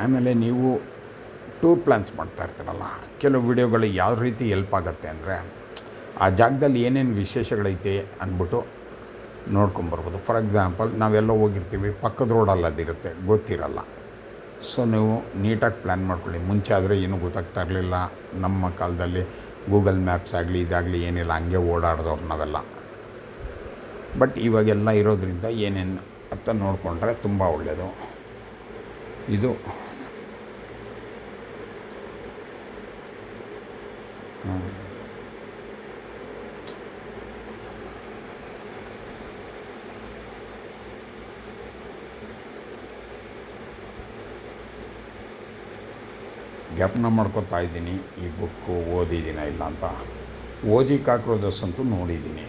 ಆಮೇಲೆ ನೀವು ಟೂರ್ ಪ್ಲ್ಯಾನ್ಸ್ ಮಾಡ್ತಾ ಇರ್ತೀರಲ್ಲ, ಕೆಲವು ವಿಡಿಯೋಗಳು ಯಾವ ರೀತಿ ಹೆಲ್ಪ್ ಆಗುತ್ತೆ ಅಂದರೆ ಆ ಜಾಗದಲ್ಲಿ ಏನೇನು ವಿಶೇಷಗಳೈತೆ ಅಂದ್ಬಿಟ್ಟು ನೋಡ್ಕೊಂಬರ್ಬೋದು. ಫಾರ್ ಎಕ್ಸಾಂಪಲ್, ನಾವೆಲ್ಲ ಹೋಗಿರ್ತೀವಿ, ಪಕ್ಕದ ರೋಡಲ್ಲಿ ಅದಿರುತ್ತೆ, ಗೊತ್ತಿರಲ್ಲ. ಸೊ ನೀವು ನೀಟಾಗಿ ಪ್ಲ್ಯಾನ್ ಮಾಡ್ಕೊಳ್ಳಿ. ಮುಂಚೆ ಆದರೆ ಏನೂ ಗೊತ್ತಾಗ್ತಾ ಇರಲಿಲ್ಲ. ನಮ್ಮ ಕಾಲದಲ್ಲಿ ಗೂಗಲ್ ಮ್ಯಾಪ್ಸ್ ಆಗಲಿ ಇದಾಗಲಿ ಏನಿಲ್ಲ, ಹಂಗೆ ಓಡಾಡಿದವ್ರು ನಾವೆಲ್ಲ. ಬಟ್ ಇವಾಗೆಲ್ಲ ಇರೋದ್ರಿಂದ ಏನೇನು ಅಂತ ನೋಡಿಕೊಂಡ್ರೆ ತುಂಬ ಒಳ್ಳೆಯದು. ಇದು ಜ್ಞಾಪನ ಮಾಡ್ಕೊತಾ ಇದ್ದೀನಿ, ಈ ಬುಕ್ಕು ಓದಿದ್ದೀನ ಇಲ್ಲ ಅಂತ. ಓಜಿ ಕಾಕ್ರೋಚಸ್ ಅಂತೂ ನೋಡಿದ್ದೀನಿ.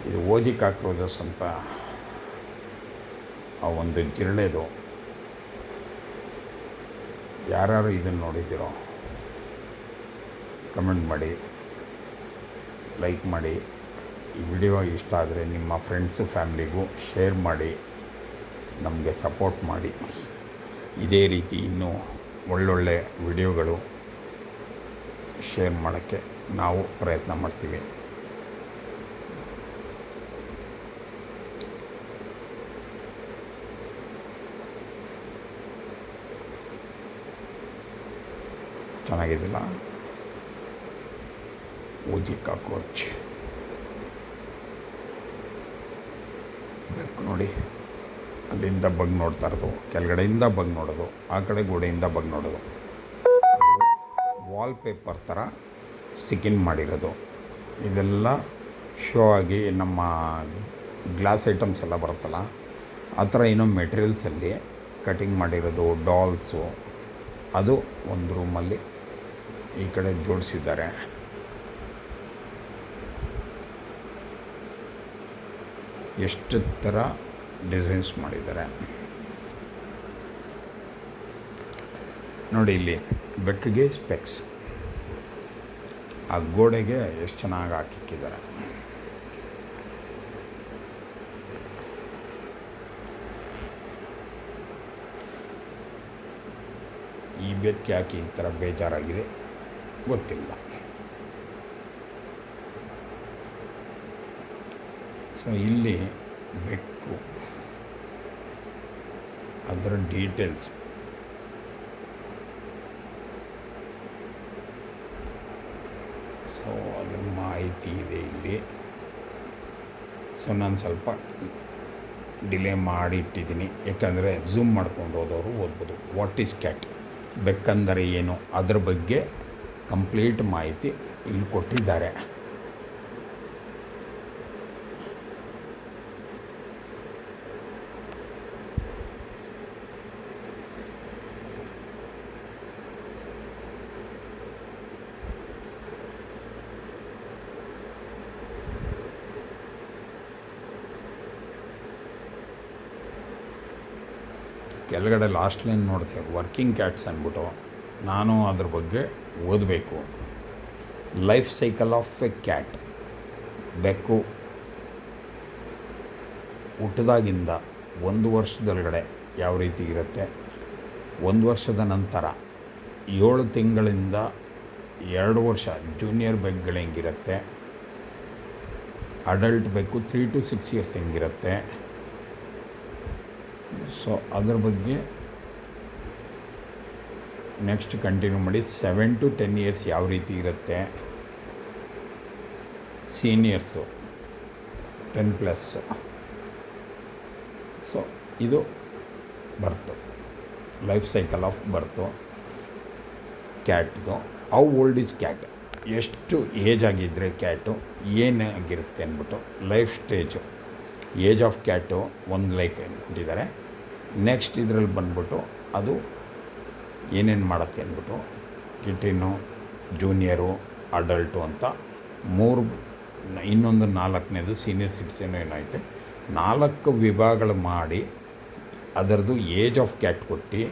ಇದು ಓಜಿ ಕಾಕ್ರೋಚಸ್ ಅಂತ ಆ ಒಂದು ಜಿರಳೆದು. ಯಾರ್ಯಾರು ಇದನ್ನು ನೋಡಿದ್ದೀರೋ ಕಮೆಂಟ್ ಮಾಡಿ, ಲೈಕ್ ಮಾಡಿ. ಈ ವಿಡಿಯೋ ಇಷ್ಟ ಆದರೆ ನಿಮ್ಮ ಫ್ರೆಂಡ್ಸು ಫ್ಯಾಮ್ಲಿಗೂ ಶೇರ್ ಮಾಡಿ, ನಮಗೆ ಸಪೋರ್ಟ್ ಮಾಡಿ. ಇದೇ ರೀತಿ ಇನ್ನೂ ಒಳ್ಳೊಳ್ಳೆ ವಿಡಿಯೋಗಳು ಶೇರ್ ಮಾಡೋಕ್ಕೆ ನಾವು ಪ್ರಯತ್ನ ಮಾಡ್ತೀವಿ. ಚೆನ್ನಾಗಿದ್ದಿಲ್ಲ ಓಜಿ ಕಾಕ್ರೋಚ್ ಬೆಕ್ಕು ನೋಡಿ. ಅಲ್ಲಿಂದ ಬಗ್ ನೋಡ್ತಾ ಇರೋದು, ಕೆಳಗಡೆಯಿಂದ ಬಗ್ ನೋಡೋದು, ಆ ಕಡೆ ಗೋಡೆಯಿಂದ ಬಗ್ ನೋಡೋದು. ವಾಲ್ಪೇಪರ್ ಥರ ಸ್ಟಿಕ್ಕಿಂಗ್ ಮಾಡಿರೋದು. ಇದೆಲ್ಲ ಶೋ ಆಗಿ ನಮ್ಮ ಗ್ಲಾಸ್ ಐಟಮ್ಸ್ ಎಲ್ಲ ಬರುತ್ತಲ್ಲ ಆ ಥರ ಏನೋ ಮೆಟೀರಿಯಲ್ಸಲ್ಲಿ ಕಟಿಂಗ್ ಮಾಡಿರೋದು ಡಾಲ್ಸು, ಅದು ಒಂದು ರೂಮಲ್ಲಿ ಈ ಕಡೆ ಜೋಡಿಸಿದ್ದಾರೆ. ಎಷ್ಟು ಥರ ಡಿಸೈನ್ಸ್ ಮಾಡಿದ್ದಾರೆ ನೋಡಿ. ಇಲ್ಲಿ ಬೆಕ್ಕಿಗೆ ಸ್ಪೆಕ್ಸ್ ಆ ಗೋಡೆಗೆ ಎಷ್ಟು ಚೆನ್ನಾಗಿ ಹಾಕಿಕ್ಕಿದ್ದಾರೆ. ಈ ಬೆಕ್ಕು ಯಾಕೆ ಈ ಥರ ಬೇಜಾರಾಗಿದೆ ಗೊತ್ತಿಲ್ಲ. ಸೊ ಇಲ್ಲಿ ಬೆಕ್ಕು ಅದರ ಡೀಟೇಲ್ಸ್ ಸೊ ಅದ್ರ ಮಾಹಿತಿ ಇದೆ ಇಲ್ಲಿ. ಸೊ ನಾನು ಸ್ವಲ್ಪ ಡಿಲೇ ಮಾಡಿ ಇಟ್ಟಿದ್ದೀನಿ, ಯಾಕಂದರೆ ಝೂಮ್ ಮಾಡ್ಕೊಂಡು ಹೋದವರು ಓದ್ಬೋದು. ವಾಟ್ ಈಸ್ ಕ್ಯಾಟ್, ಬೆಕ್ಕಂದರೆ ಏನು, ಅದ್ರ ಬಗ್ಗೆ ಕಂಪ್ಲೀಟ್ ಮಾಹಿತಿ ಇಲ್ಲಿ ಕೊಟ್ಟಿದ್ದಾರೆ. ಕೆಳಗಡೆ ಲಾಸ್ಟ್ ಲೈನ್ ನೋಡಿದೆ, ವರ್ಕಿಂಗ್ ಕ್ಯಾಟ್ಸ್ ಅಂದ್ಬಿಟ್ಟು. ನಾನು ಅದ್ರ ಬಗ್ಗೆ ಓದಬೇಕು. Life cycle of A cat, ಬೆಕ್ಕು ಹುಟ್ಟಿದಾಗಿಂದ 1 ವರ್ಷದೊಳಗಡೆ ಯಾವ ರೀತಿ ಇರುತ್ತೆ, 1 ವರ್ಷದ ನಂತರ 7 ತಿಂಗಳಿಂದ 2 ವರ್ಷ ಜೂನಿಯರ್ ಬೆಕ್ಗಳು ಹೆಂಗಿರುತ್ತೆ, ಅಡಲ್ಟ್ ಬೆಕ್ಕು 3 to 6 years ಹೆಂಗಿರುತ್ತೆ. ಸೊ ಅದ್ರ ಬಗ್ಗೆ ನೆಕ್ಸ್ಟ್ ಕಂಟಿನ್ಯೂ ಮಾಡಿ. 7 to 10 years ಯಾವ ರೀತಿ ಇರುತ್ತೆ, ಸೀನಿಯರ್ಸು 10+. ಸೊ ಇದು birth life cycle of birth ಕ್ಯಾಟ್ದು. ಹೌ ಓಲ್ಡ್ ಈಸ್ ಕ್ಯಾಟ್, ಎಷ್ಟು ಏಜ್ ಆಗಿದ್ದರೆ ಕ್ಯಾಟು ಏನಾಗಿರುತ್ತೆ ಅಂದ್ಬಿಟ್ಟು life stage, age of cat ಒಂದು ಲೈಕ್ ಕೊಟ್ಟಿದ್ದಾರೆ. ನೆಕ್ಸ್ಟ್ ಇದರಲ್ಲಿ ಬಂದ್ಬಿಟ್ಟು ಅದು ಏನೇನು ಮಾಡುತ್ತೆ ಅಂದ್ಬಿಟ್ಟು ಕಿಟಿನು, ಜೂನಿಯರು, ಅಡಲ್ಟು ಅಂತ 3, ಇನ್ನೊಂದು 4ನೇದು ಸೀನಿಯರ್ ಸಿಟಿಸನ್ ಏನೈತೆ, 4 ವಿಭಾಗಗಳು ಮಾಡಿ ಅದರದ್ದು ಏಜ್ ಆಫ್ ಕ್ಯಾಟ್ ಕೊಟ್ಟು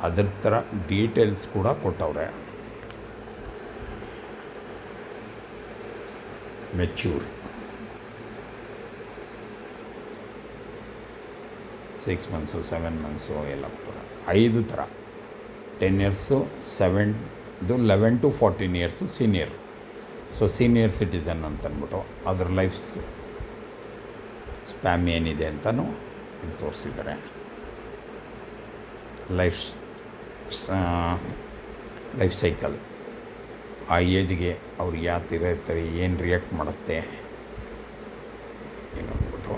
ಅದ್ರ ಥರ ಡೀಟೇಲ್ಸ್ ಕೂಡ ಕೊಟ್ಟವ್ರೆ. ಮೆಚ್ಯೂರ್ 6 months 7 months ಎಲ್ಲ ಕೊಟ್ಟವ್ರೆ. 5 ಥರ 10 years, 11 to 14 years senior. So senior citizen ಅಂತಂದ್ಬಿಟ್ಟು ಅದರ ಲೈಫ್ ಸ್ಪ್ಯಾಮ್ ಏನಿದೆ ಅಂತಲೂ ಇಲ್ಲಿ ತೋರಿಸಿದ್ದಾರೆ. ಲೈಫ್ ಸೈಕಲ್, ಆ ಏಜ್ಗೆ ಅವ್ರು ಯಾವ ಥರ ಇರ್ತಾರೆ, ಏನು ರಿಯಾಕ್ಟ್ ಮಾಡುತ್ತೆ ಏನು ಅಂದ್ಬಿಟ್ಟು.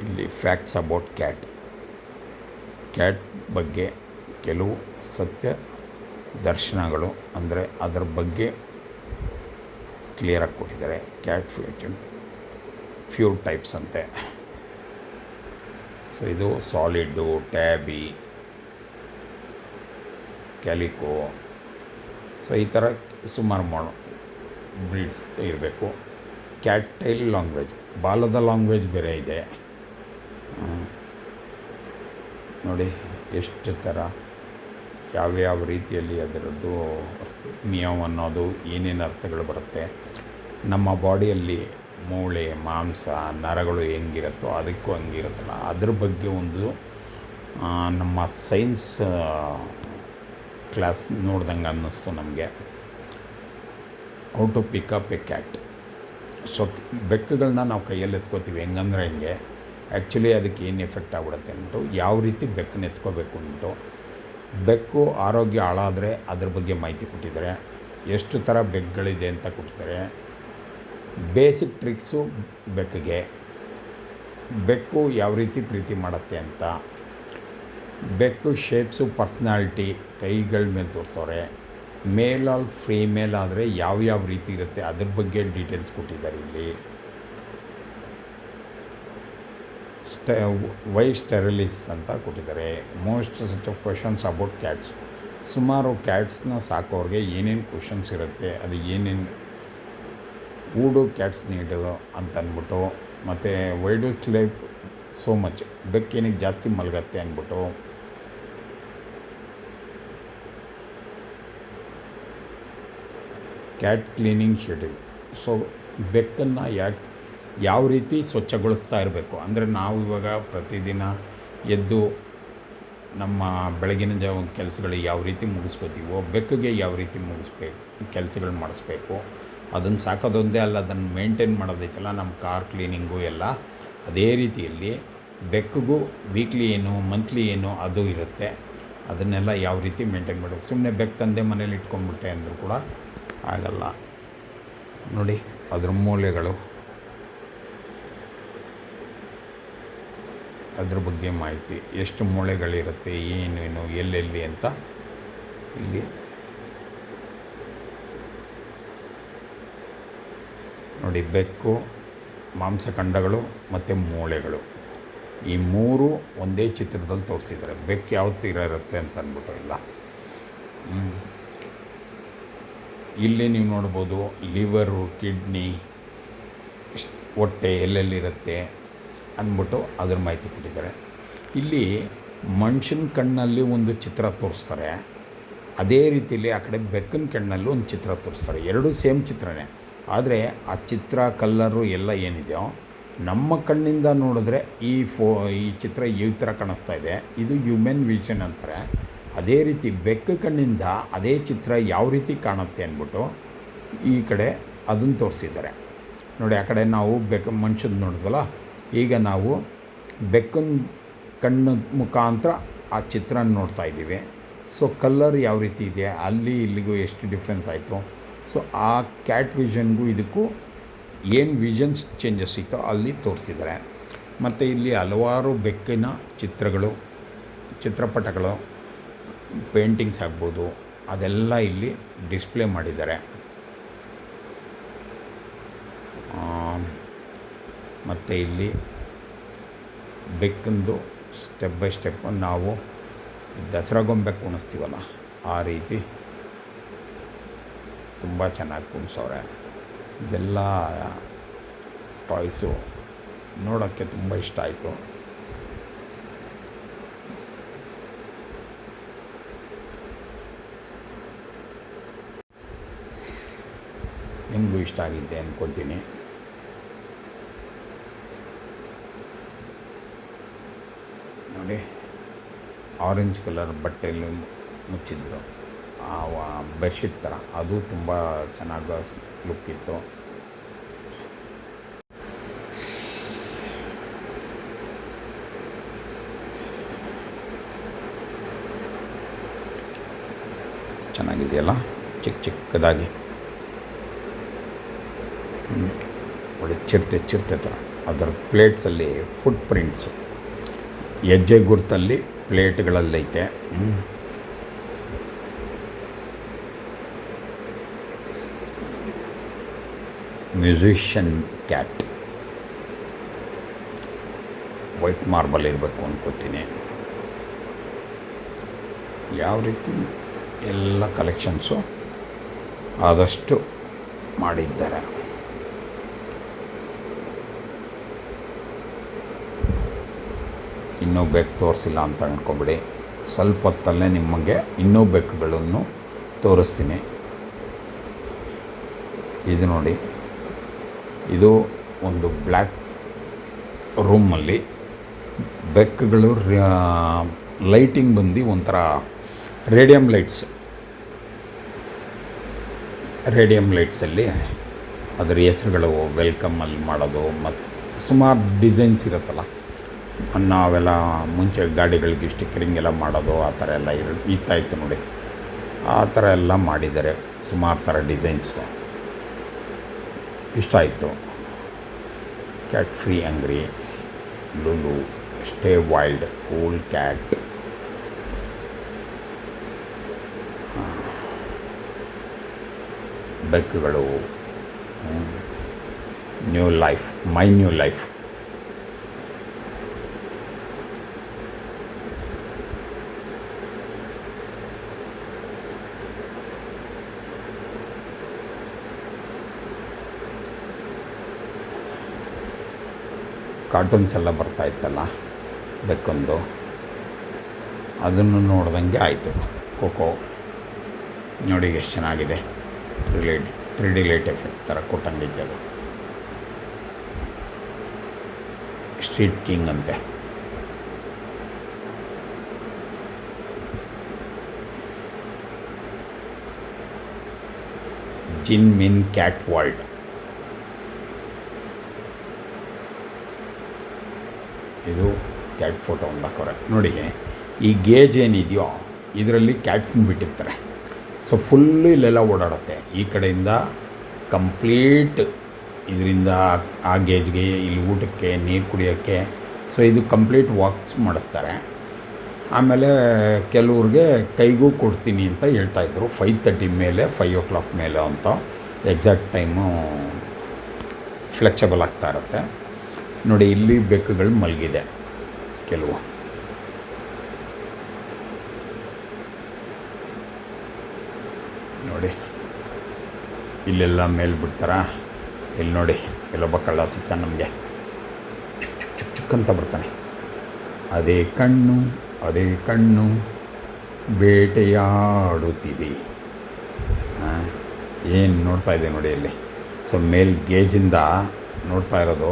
ಇಲ್ಲಿ ಫ್ಯಾಕ್ಟ್ಸ್ ಅಬೌಟ್ ಕ್ಯಾಟ್ ಬಗ್ಗೆ ಕೆಲವು ಸತ್ಯ ದರ್ಶನಗಳು, ಅಂದರೆ ಅದರ ಬಗ್ಗೆ ಕ್ಲಿಯರಾಗಿ ಕೊಟ್ಟಿದ್ದಾರೆ. ಕ್ಯಾಟ್ ಫ್ಯೂ ಟೈಪ್ಸ್ ಅಂತೆ. ಸೊ ಇದು ಸಾಲಿಡ್ಡು, ಟ್ಯಾಬಿ, ಕ್ಯಾಲಿಕೋ, ಸೊ ಈ ಥರ ಸುಮಾರು ಬ್ರೀಡ್ಸ್ ಇರಬೇಕು. ಕ್ಯಾಟ್ ಟೈಲ್ ಲ್ಯಾಂಗ್ವೇಜ್, ಬಾಲದ ಲ್ಯಾಂಗ್ವೇಜ್ ಬೇರೆ ಇದೆ ನೋಡಿ. ಎಷ್ಟು ಥರ ಯಾವ್ಯಾವ ರೀತಿಯಲ್ಲಿ ಅದರದ್ದು ಮಿಯಾವ್ ಅನ್ನೋದು ಏನೇನು ಅರ್ಥಗಳು ಬರುತ್ತೆ. ನಮ್ಮ ಬಾಡಿಯಲ್ಲಿ ಮೂಳೆ, ಮಾಂಸ, ನರಗಳು ಹೆಂಗಿರುತ್ತೋ ಅದಕ್ಕೂ ಹಂಗಿರುತ್ತಲ್ಲ, ಅದ್ರ ಬಗ್ಗೆ ಒಂದು ನಮ್ಮ ಸೈನ್ಸ್ ಕ್ಲಾಸ್ ನೋಡ್ದಂಗೆ ಅನ್ನಿಸ್ತು ನಮಗೆ. How to pick up a cat. So ಬೆಕ್ಕುಗಳನ್ನ ನಾವು ಕೈಯಲ್ಲಿ ಎತ್ಕೋತೀವಿ, ಹೆಂಗಂದ್ರೆ ಹೆಂಗೆ ಆ್ಯಕ್ಚುಲಿ ಅದಕ್ಕೆ ಏನು ಎಫೆಕ್ಟ್ ಆಗ್ಬಿಡುತ್ತೆ ಅಂದ್ಬಿಟ್ಟು, ಯಾವ ರೀತಿ ಬೆಕ್ಕನ್ನ ಎತ್ಕೋಬೇಕು ಅಂದ್ಬಿಟ್ಟು, ಬೆಕ್ಕು ಆರೋಗ್ಯ ಹಾಳಾದರೆ ಅದ್ರ ಬಗ್ಗೆ ಮಾಹಿತಿ ಕೊಟ್ಟಿದ್ದಾರೆ. ಎಷ್ಟು ಥರ ಬೆಕ್ಗಳಿದೆ ಅಂತ ಕೊಟ್ಟಿದ್ದಾರೆ. ಬೇಸಿಕ್ ಟ್ರಿಕ್ಸು ಬೆಕ್ಕಿಗೆ, ಬೆಕ್ಕು ಯಾವ ರೀತಿ ಪ್ರೀತಿ ಮಾಡುತ್ತೆ ಅಂತ, ಬೆಕ್ಕು ಶೇಪ್ಸು ಪರ್ಸ್ನಾಲಿಟಿ ಕೈಗಳ ಮೇಲೆ ತೋರಿಸೋರೆ. ಮೇಲ್ ಆಲ್ ಫೀಮೇಲ್ ಆದರೆ ಯಾವ್ಯಾವ ರೀತಿ ಇರುತ್ತೆ ಅದ್ರ ಬಗ್ಗೆ ಡೀಟೇಲ್ಸ್ ಕೊಟ್ಟಿದ್ದಾರೆ ಇಲ್ಲಿ. ವೈ ಸ್ಟೆರಿಲಿಸ್ ಅಂತ ಕೊಟ್ಟಿದ್ದಾರೆ. Most set of questions about cats. ಸುಮಾರು ಕ್ಯಾಟ್ಸ್ನ ಸಾಕೋರಿಗೆ ಏನೇನು ಕ್ವಶನ್ಸ್ ಇರುತ್ತೆ, ಅದು ಏನೇನು ಊಡು ಕ್ಯಾಟ್ಸ್ ನೀಡು ಅಂತ ಅಂದ್ಬಿಟ್ಟು, ಮತ್ತು why do sleep so much, ಬೆಕ್ಕೇನಿಗೆ ಜಾಸ್ತಿ ಮಲಗತ್ತೆ ಅಂದ್ಬಿಟ್ಟು, ಕ್ಯಾಟ್ ಕ್ಲೀನಿಂಗ್ ಶೆಡ್ಯೂಲ್. ಸೊ ಬೆಕ್ಕನ್ನು ಯಾವ ರೀತಿ ಸ್ವಚ್ಛಗೊಳಿಸ್ತಾ ಇರಬೇಕು ಅಂದರೆ, ನಾವು ಇವಾಗ ಪ್ರತಿದಿನ ಎದ್ದು ನಮ್ಮ ಬೆಳಗಿನ ಜಾವ ಕೆಲಸಗಳು ಯಾವ ರೀತಿ ಮುಗಿಸ್ಕೋತೀವೋ, ಬೆಕ್ಕಿಗೆ ಯಾವ ರೀತಿ ಕೆಲಸಗಳು ಮಾಡಿಸ್ಬೇಕು. ಅದನ್ನು ಸಾಕೋದೊಂದೇ ಅಲ್ಲ, ಅದನ್ನು ಮೇಂಟೈನ್ ಮಾಡೋದೈತಲ್ಲ, ನಮ್ಮ ಕಾರ್ ಕ್ಲೀನಿಂಗು ಎಲ್ಲ ಅದೇ ರೀತಿಯಲ್ಲಿ ಬೆಕ್ಕಿಗೂ ವೀಕ್ಲಿ ಏನು ಮಂತ್ಲಿ ಏನು ಅದು ಇರುತ್ತೆ. ಅದನ್ನೆಲ್ಲ ಯಾವ ರೀತಿ ಮೇಂಟೈನ್ ಮಾಡಬೇಕು. ಸುಮ್ಮನೆ ಬೆಕ್ಕು ತಂದೆ ಮನೇಲಿ ಇಟ್ಕೊಂಡ್ಬಿಟ್ಟೆ ಅಂದರೂ ಕೂಡ ಆಗಲ್ಲ. ನೋಡಿ ಅದ್ರ ಮೂಲೆಗಳು, ಅದ್ರ ಬಗ್ಗೆ ಮಾಹಿತಿ, ಎಷ್ಟು ಮೂಳೆಗಳಿರುತ್ತೆ, ಏನೇನು ಎಲ್ಲೆಲ್ಲಿ ಅಂತ ಇಲ್ಲಿ ನೋಡಿ. ಬೆಕ್ಕು, ಮಾಂಸಖಂಡಗಳು ಮತ್ತು ಮೂಳೆಗಳು ಈ ಮೂರು ಒಂದೇ ಚಿತ್ರದಲ್ಲಿ ತೋರಿಸಿದ್ದಾರೆ. ಬೆಕ್ಕು ಯಾವ ತೀರ ಇರುತ್ತೆ ಅಂತ ಅಂದ್ಬಿಟ್ಟು ಇಲ್ಲ. ಇಲ್ಲಿ ನೀವು ನೋಡ್ಬೋದು ಲಿವರು, ಕಿಡ್ನಿ, ಹೊಟ್ಟೆ ಎಲ್ಲೆಲ್ಲಿರುತ್ತೆ ಅಂದ್ಬಿಟ್ಟು ಅದ್ರ ಮಾಹಿತಿ ಕೊಟ್ಟಿದ್ದಾರೆ. ಇಲ್ಲಿ ಮನುಷ್ಯನ ಕಣ್ಣಲ್ಲಿ ಒಂದು ಚಿತ್ರ ತೋರಿಸ್ತಾರೆ, ಅದೇ ರೀತಿಯಲ್ಲಿ ಆ ಕಡೆ ಬೆಕ್ಕನ ಕಣ್ಣಲ್ಲೂ ಒಂದು ಚಿತ್ರ ತೋರಿಸ್ತಾರೆ. ಎರಡೂ ಸೇಮ್ ಚಿತ್ರನೇ, ಆದರೆ ಆ ಚಿತ್ರ ಕಲ್ಲರು ಎಲ್ಲ ಏನಿದೆಯೋ ನಮ್ಮ ಕಣ್ಣಿಂದ ನೋಡಿದ್ರೆ ಈ ಚಿತ್ರ ಈ ಥರ ಕಾಣಿಸ್ತಾ ಇದೆ, ಇದು ಹ್ಯೂಮನ್ ವಿಷನ್ ಅಂತಾರೆ. ಅದೇ ರೀತಿ ಬೆಕ್ಕು ಕಣ್ಣಿಂದ ಅದೇ ಚಿತ್ರ ಯಾವ ರೀತಿ ಕಾಣುತ್ತೆ ಅಂದ್ಬಿಟ್ಟು ಈ ಕಡೆ ಅದನ್ನು ತೋರಿಸಿದ್ದಾರೆ. ನೋಡಿ ಆ ಕಡೆ ನಾವು ಮನುಷ್ಯನ ನೋಡಿದ್ವಲ್ಲ, ಈಗ ನಾವು ಬೆಕ್ಕನ ಕಣ್ಣು ಮುಖಾಂತರ ಆ ಚಿತ್ರನ ನೋಡ್ತಾ ಇದ್ದೀವಿ. ಸೊ ಕಲ್ಲರ್ ಯಾವ ರೀತಿ ಇದೆ, ಅಲ್ಲಿ ಇಲ್ಲಿಗೂ ಎಷ್ಟು ಡಿಫ್ರೆನ್ಸ್ ಆಯಿತು. ಸೊ ಆ ಕ್ಯಾಟ್ ವಿಷನ್ಗೂ ಇದಕ್ಕೂ ಏನು ವಿಷನ್ಸ್ ಚೇಂಜಸ್ ಇತ್ತೋ ಅಲ್ಲಿ ತೋರಿಸಿದ್ದಾರೆ. ಮತ್ತು ಇಲ್ಲಿ ಹಲವಾರು ಬೆಕ್ಕಿನ ಚಿತ್ರಗಳು, ಚಿತ್ರಪಟಗಳು, ಪೇಂಟಿಂಗ್ಸ್ ಆಗ್ಬೋದು, ಅದೆಲ್ಲ ಇಲ್ಲಿ ಡಿಸ್ಪ್ಲೇ ಮಾಡಿದ್ದಾರೆ. ಮತ್ತು ಇಲ್ಲಿ ಬೆಕ್ಕಂದು ಸ್ಟೆಪ್ ಬೈ ಸ್ಟೆಪ್ ನಾವು ದಸರಾ ಗೊಂಬೆ ಕುಣಿಸ್ತೀವಲ್ಲ ಆ ರೀತಿ ತುಂಬ ಚೆನ್ನಾಗಿ ಕುಣಿಸೋರೆ. ಇದೆಲ್ಲ ಟಾಯ್ಸು ನೋಡೋಕ್ಕೆ ತುಂಬ ಇಷ್ಟ ಆಯಿತು. ನಿಮಗೂ ಇಷ್ಟ ಆಗಿದ್ದೆ ಅಂದ್ಕೊತೀನಿ. ನೋಡಿ ಆರೆಂಜ್ ಕಲರ್ ಬಟ್ಟೆಯಲ್ಲಿ ಮುಚ್ಚಿದ್ರು, ಬೆಡ್ಶೀಟ್ ಥರ, ಅದು ತುಂಬ ಚೆನ್ನಾಗಿ ಲುಕ್ ಇತ್ತು. ಚೆನ್ನಾಗಿದೆಯಲ್ಲ, ಚಿಕ್ಕದಾಗಿ ಒಳ್ಳೆ ಚಿರತೆ ಥರ. ಅದರ ಪ್ಲೇಟ್ಸಲ್ಲಿ ಫುಟ್ ಪ್ರಿಂಟ್ಸು, ಹೆಜ್ಜೆ ಗುರುತಲ್ಲಿ ಪ್ಲೇಟ್ಗಳಲ್ಲೈತೆ. ಮ್ಯೂಸಿಷಿಯನ್ ಕ್ಯಾಟ್, ವೈಟ್ ಮಾರ್ಬಲ್ ಇರಬೇಕು ಅಂದ್ಕೋತೀನಿ. ಯಾವ ರೀತಿ ಎಲ್ಲ ಕಲೆಕ್ಷನ್ಸು ಆದಷ್ಟು ಮಾಡಿದ್ದಾರೆ. ಇನ್ನೂ ಬೆಕ್ಕು ತೋರಿಸಿಲ್ಲ ಅಂತ ಅಂದ್ಕೊಂಬಿಡಿ, ಸ್ವಲ್ಪ ಹೊತ್ತಲ್ಲೇ ನಿಮಗೆ ಇನ್ನೂ ಬೆಕ್ಕುಗಳನ್ನು ತೋರಿಸ್ತೀನಿ. ಇದು ನೋಡಿ, ಇದು ಒಂದು ಬ್ಲ್ಯಾಕ್ ರೂಮಲ್ಲಿ ಬೆಕ್ಕುಗಳು ಲೈಟಿಂಗ್ ಬಂದು ಒಂಥರ ರೇಡಿಯಮ್ ಲೈಟ್ಸಲ್ಲಿ ಅದರ ಹೆಸರುಗಳು ವೆಲ್ಕಮಲ್ಲಿ ಮಾಡೋದು, ಮತ್ತು ಸುಮಾರು ಡಿಸೈನ್ಸ್ ಇರುತ್ತಲ್ಲ, ನಾವೆಲ್ಲ ಮುಂಚೆ ಗಾಡಿಗಳಿಗೆ ಸ್ಟಿಕ್ಕರಿಂಗ್ ಎಲ್ಲ ಮಾಡೋದು ಆ ಥರ ಎಲ್ಲ ಇತ್ತು ನೋಡಿ. ಆ ಥರ ಎಲ್ಲ ಮಾಡಿದ್ದಾರೆ, ಸುಮಾರು ಥರ ಡಿಸೈನ್ಸು. ಇಷ್ಟ ಆಯಿತು. ಕ್ಯಾಟ್ ಫ್ರೀ ಅಂಗ್ರಿ, ಲುಲು, ಸ್ಟೇ ವೈಲ್ಡ್, ಕೂಲ್ ಕ್ಯಾಟ್, ಬೆಕ್ಕುಗಳು, new life, my new life. Cartoons ಎಲ್ಲ ಬರ್ತಾಯಿತ್ತಲ್ಲ ಬೆಕ್ಕೊಂದು, ಅದನ್ನು ನೋಡ್ದಂಗೆ ಆಯಿತು. ಖೋಖೋ ನೋಡಿ ಎಷ್ಟು ಚೆನ್ನಾಗಿದೆ, 3D ಲೈಟ್ ಎಫೆಕ್ಟ್ ಥರ ಕೊಟ್ಟಂಗೈತೆ ಅದು. ಸ್ಟ್ರೀಟ್ ಕಿಂಗ್ ಅಂತೆ. ಜಿನ್ ಮಿನ್ ಕ್ಯಾಟ್ ವರ್ಲ್ಡ್. ಇದು ಕ್ಯಾಟ್ ಫೋಟೋ ಒಂದು ಹಾಕೋರೆ ನೋಡಿ. ಈ ಗೇಜ್ ಏನಿದೆಯೋ ಇದರಲ್ಲಿ ಕ್ಯಾಟ್ಸನ್ನ ಬಿಟ್ಟಿರ್ತಾರೆ. ಸೊ ಫುಲ್ಲು ಇಲ್ಲೆಲ್ಲ ಓಡಾಡುತ್ತೆ. ಈ ಕಡೆಯಿಂದ ಕಂಪ್ಲೀಟ್ ಇದರಿಂದ ಆ ಗೇಜ್ಗೆ, ಇಲ್ಲಿ ಊಟಕ್ಕೆ, ನೀರು ಕುಡಿಯೋಕ್ಕೆ. ಸೊ ಇದು ಕಂಪ್ಲೀಟ್ ವಾಕ್ಸ್ ಮಾಡಿಸ್ತಾರೆ. ಆಮೇಲೆ ಕೆಲವ್ರಿಗೆ ಕೈಗೂ ಕೊಡ್ತೀನಿ ಅಂತ ಹೇಳ್ತಾಯಿದ್ರು. 5:30 ಮೇಲೆ 5 o'clock ಮೇಲೆ ಅಂತ ಎಕ್ಸಾಕ್ಟ್ ಟೈಮು ಫ್ಲೆಕ್ಸಿಬಲ್ ಆಗ್ತಾ ಇರುತ್ತೆ ನೋಡಿ. ಇಲ್ಲಿ ಬೆಕ್ಕುಗಳು ಮಲಗಿದೆ ಕೆಲವು. ನೋಡಿ ಇಲ್ಲೆಲ್ಲ ಮೇಲೆ ಬಿಡ್ತಾರ. ಇಲ್ಲಿ ನೋಡಿ ಎಲ್ಲೊಬ್ಬ ಕಳ್ಳ ಸಿಗ್ತಾನೆ ನಮಗೆ, ಚುಕ್ ಚುಕ್ ಚುಕ್ ಚುಕ್ ಅಂತ ಬರ್ತಾನೆ. ಅದೇ ಕಣ್ಣು ಬೇಟೆಯಾಡುತ್ತಿದೆ. ಏನು ನೋಡ್ತಾ ಇದೆ ನೋಡಿ ಅಲ್ಲಿ. ಸೊ ಮೇಲ್ ಗೇಜಿಂದ ನೋಡ್ತಾ ಇರೋದು.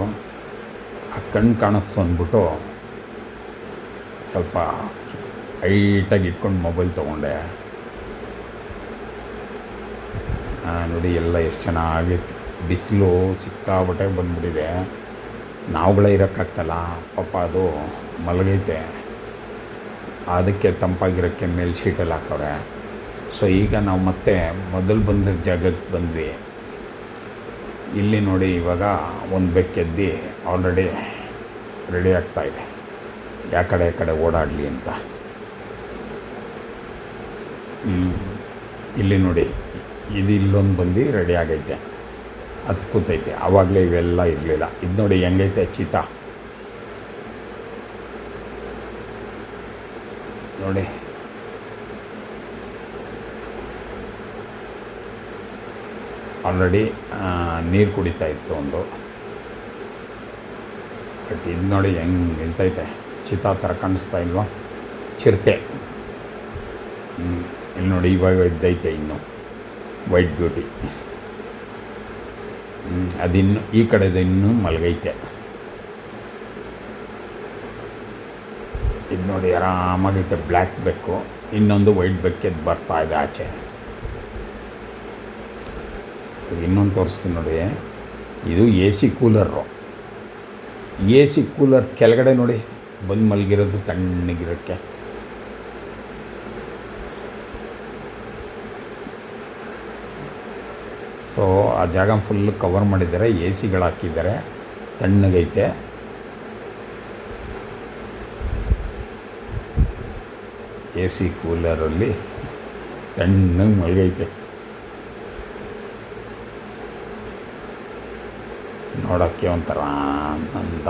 ಆ ಕಣ್ಣು ಕಾಣಿಸ್ತು ಅಂದ್ಬಿಟ್ಟು ಸ್ವಲ್ಪ ಹೈಟಾಗಿ ಇಟ್ಕೊಂಡು ಮೊಬೈಲ್ ತೊಗೊಂಡೆ. ನೋಡಿ ಎಲ್ಲ ಎಷ್ಟು ಚೆನ್ನಾಗಿತ್ತು. ಬಿಸಿಲು ಸಿಕ್ಕಾಬಟ್ಟೆ ಬಂದ್ಬಿಟ್ಟಿದೆ. ನಾವುಗಳೇ ಇರೋಕ್ಕಾಗ್ತಲ್ಲ ಪಾಪ, ಅದು ಮಲಗೈತೆ. ಅದಕ್ಕೆ ತಂಪಾಗಿರೋಕ್ಕೆ ಮೇಲೆ ಶೀಟಲ್ಲಿ ಹಾಕವ್ರೆ. ಸೊ ಈಗ ನಾವು ಮತ್ತೆ ಮೊದಲು ಬಂದ ಜಾಗಕ್ಕೆ ಬಂದ್ವಿ. ಇಲ್ಲಿ ನೋಡಿ ಇವಾಗ ಒಂದು ಬೆಕ್ಕೆದ್ದು ಆಲ್ರೆಡಿ ರೆಡಿ ಆಗ್ತಾಯಿದೆ, ಯಾ ಕಡೆ ಓಡಾಡಲಿ ಅಂತ. ಇಲ್ಲಿ ನೋಡಿ ಇದು ಇಲ್ಲೊಂದು ಬಂದು ರೆಡಿ ಆಗೈತೆ, ಅದು ಕೂತೈತೆ. ಆವಾಗಲೇ ಇವೆಲ್ಲ ಇರಲಿಲ್ಲ. ಇದು ನೋಡಿ ಹೆಂಗೈತೆ ಚೀತಾ ನೋಡಿ. ಆಲ್ರೆಡಿ ನೀರು ಕುಡಿತಾ ಇತ್ತು ಒಂದು. ಬಟ್ ಇದು ನೋಡಿ ಹೆಂಗೆ ನಿಲ್ತೈತೆ, ಚೀತಾ ಥರ ಕಾಣಿಸ್ತಾ ಇಲ್ವಾ, ಚಿರತೆ. ಇಲ್ಲಿ ನೋಡಿ ಇವಾಗ ಇದ್ದೈತೆ ಇನ್ನು ವೈಟ್ ಬ್ಯೂಟಿ. ಅದಿನ್ನು ಈ ಕಡೆದು ಇನ್ನೂ ಮಲಗೈತೆ. ಇದು ನೋಡಿ ಆರಾಮಾಗೈತೆ ಬ್ಲ್ಯಾಕ್ ಬೆಕ್ಕು. ಇನ್ನೊಂದು ವೈಟ್ ಬೆಕ್ಕೆದ್ದು ಬರ್ತಾ ಇದೆ ಆಚೆ. ಇನ್ನೊಂದು ತೋರಿಸ್ತೀನಿ ನೋಡಿ. ಇದು AC ಕೂಲರು. AC ಕೂಲರ್ ಕೆಳಗಡೆ ನೋಡಿ ಬಂದು ಮಲಗಿರೋದು ತಣ್ಣಗಿರೋಕ್ಕೆ. ಸೊ ಆ ಜಾಗ ಫುಲ್ಲು ಕವರ್ ಮಾಡಿದ್ದಾರೆ, AC ಹಾಕಿದ್ದಾರೆ, ತಣ್ಣಗೈತೆ. AC ಕೂಲರಲ್ಲಿ ತಣ್ಣಗೆ ಮಲಗೈತೆ. ನೋಡೋಕ್ಕೆ ಒಂಥರ ಆನಂದ.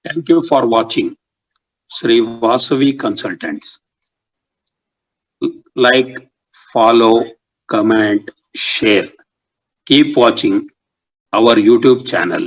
Thank you for watching Sri Vasavi Consultants. Like, follow, comment, share. Keep watching our YouTube channel.